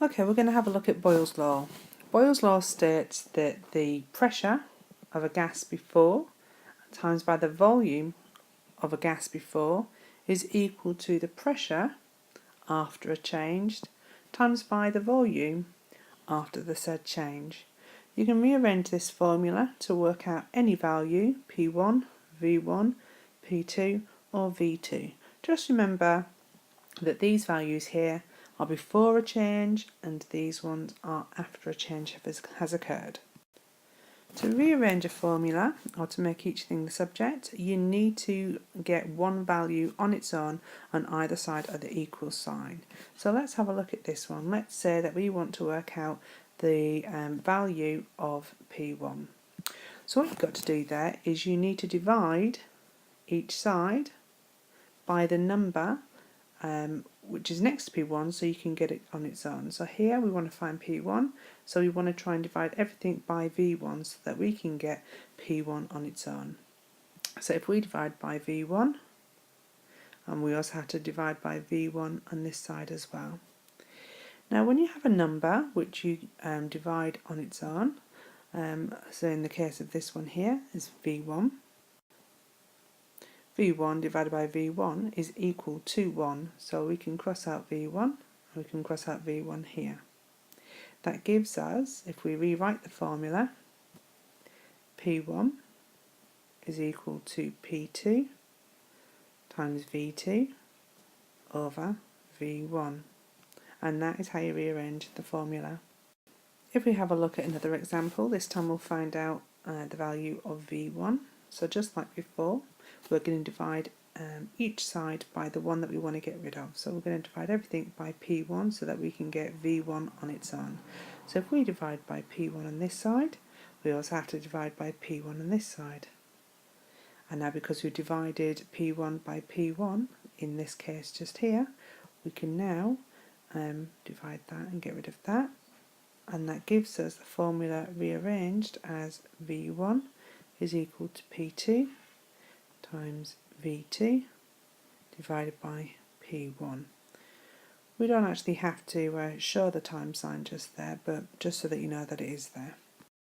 Okay, we're going to have a look at Boyle's law. Boyle's law states that the pressure of a gas before times by the volume of a gas before is equal to the pressure after a change times by the volume after the said change. You can rearrange this formula to work out any value, P1, V1, P2 or V2. Just remember that these values here are before a change and these ones are after a change has occurred. To rearrange a formula or to make each thing the subject, you need to get one value on its own on either side of the equal sign. So let's have a look at this one. Let's say that we want to work out the value of P1. So what you've got to do there is you need to divide each side by the number which is next to P1 so you can get it on its own. So here we want to find P1, so we want to try and divide everything by V1 so that we can get P1 on its own. So if we divide by V1, and we also have to divide by V1 on this side as well. Now when you have a number which you divide on its own, so in the case of this one here is V1, V1 divided by V1 is equal to 1, so we can cross out V1 and we can cross out V1 here. That gives us, if we rewrite the formula, P1 is equal to P2 times V2 over V1, and that is how you rearrange the formula. If we have a look at another example, this time we'll find out the value of V1. So just like before, we're going to divide each side by the one that we want to get rid of. So we're going to divide everything by P1 so that we can get V1 on its own. So if we divide by P1 on this side, we also have to divide by P1 on this side. And now because we divided P1 by P1, in this case just here, we can now divide that and get rid of that. And that gives us the formula rearranged as V1 is equal to P2 times V2 divided by P1. We don't actually have to show the time sign just there, but just so that you know that it is there.